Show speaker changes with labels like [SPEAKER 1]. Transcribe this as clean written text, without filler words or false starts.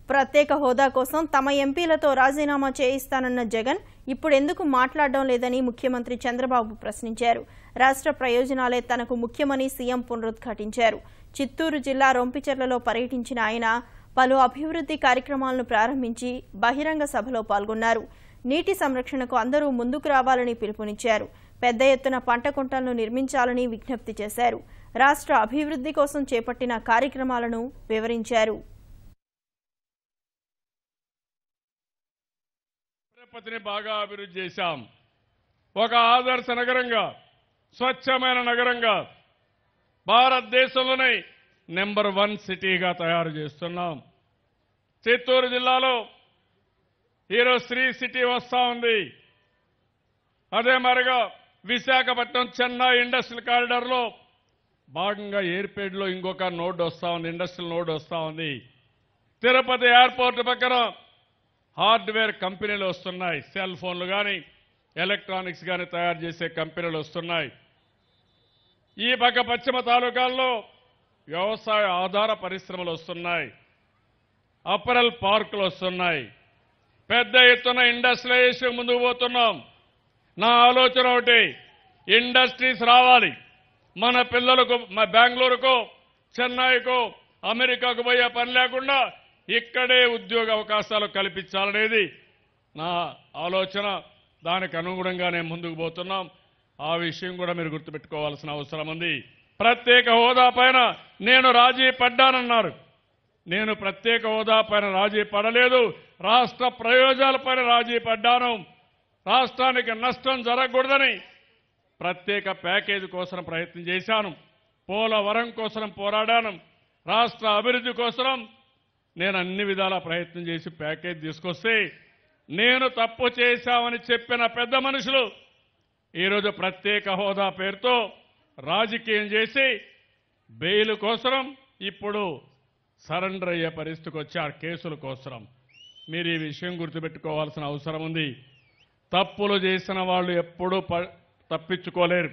[SPEAKER 1] ప్రత్యేక హోదా కోసం తమ ఎంపీలతో రాజీనామా చేయిస్తానన్న జగన్ ఇప్పుడెందుకు మాట్లాడడం లేదని ముఖ్యమంత్రి చంద్రబాబు ప్రశ్నించారు. రాష్ట్ర ప్రయోజనాలే తనకు ముఖ్యమని సీఎం పునరుద్ఘాటించారు. చిత్తూరు జిల్లా రొంపిచెర్లలో పర్యటించిన ఆయన పలు అభివృద్ధి కార్యక్రమాలను ప్రారంభించి బహిరంగ సభలో పాల్గొన్నారు. నీటి సంరక్షణకు అందరూ ముందుకు రావాలని పిలుపునిచ్చారు. పెద్ద ఎత్తున పంట కుంటలను నిర్మించాలని విజ్ఞప్తి చేశారు. రాష్ట్ర అభివృద్ధి కోసం చేపట్టిన కార్యక్రమాలను వివరించారు.
[SPEAKER 2] తిరుపతిని బాగా అభివృద్ధి చేశాం. ఒక ఆదర్శ నగరంగా, స్వచ్ఛమైన నగరంగా, భారతదేశంలోనే నెంబర్ 1 సిటీగా తయారు చేస్తున్నాం. చిత్తూరు జిల్లాలో ఈరోజు శ్రీ సిటీ వస్తా ఉంది. అదే మరిగా విశాఖపట్నం చెన్నై ఇండస్ట్రియల్ కారిడార్లో భాగంగా ఎయిర్పేడ్లో ఇంకొక నోడ్ వస్తా ఉంది, ఇండస్ట్రియల్ నోడ్ వస్తా ఉంది. తిరుపతి ఎయిర్పోర్ట్ పక్కన హార్డ్వేర్ కంపెనీలు వస్తున్నాయి. సెల్ ఫోన్లు కానీ ఎలక్ట్రానిక్స్ కానీ తయారు చేసే కంపెనీలు వస్తున్నాయి. ఈ పక్క పశ్చిమ తాలూకాల్లో వ్యవసాయ ఆధార పరిశ్రమలు వస్తున్నాయి. అపరల్ పార్కులు వస్తున్నాయి. పెద్ద ఎత్తున ఇండస్ట్రియలైజేషన్ ముందుకు పోతున్నాం. నా ఆలోచన ఒకటి, ఇండస్ట్రీస్ రావాలి. మన పిల్లలకు బెంగళూరుకో, చెన్నైకో, అమెరికాకు పోయే పని లేకుండా ఇక్కడే ఉద్యోగ అవకాశాలు కల్పించాలనేది నా ఆలోచన. దానికి అనుగుణంగానే ముందుకు పోతున్నాం. ఆ విషయం కూడా మీరు గుర్తుపెట్టుకోవాల్సిన అవసరం ఉంది. ప్రత్యేక హోదా పైన నేను రాజీ పడ్డానన్నారు. నేను ప్రత్యేక హోదా పైన రాజీ పడలేదు. రాష్ట్ర ప్రయోజనాలపైన రాజీ పడ్డాను. రాష్ట్రానికి నష్టం జరగకూడదని ప్రత్యేక ప్యాకేజీ కోసం ప్రయత్నం చేశాను. పోలవరం కోసం పోరాడాను. రాష్ట్ర అభివృద్ధి కోసం నేను అన్ని విధాల ప్రయత్నం చేసి ప్యాకేజ్ తీసుకొస్తే నేను తప్పు చేశామని చెప్పిన పెద్ద మనుషులు ఈరోజు ప్రత్యేక హోదా పేరుతో రాజకీయం చేసి బెయిల్ కోసం ఇప్పుడు సరెండర్ అయ్యే పరిస్థితికి వచ్చారు కేసుల కోసం. మీరు ఈ విషయం గుర్తుపెట్టుకోవాల్సిన అవసరం ఉంది. తప్పులు చేసిన వాళ్ళు ఎప్పుడూ తప్పించుకోలేరు.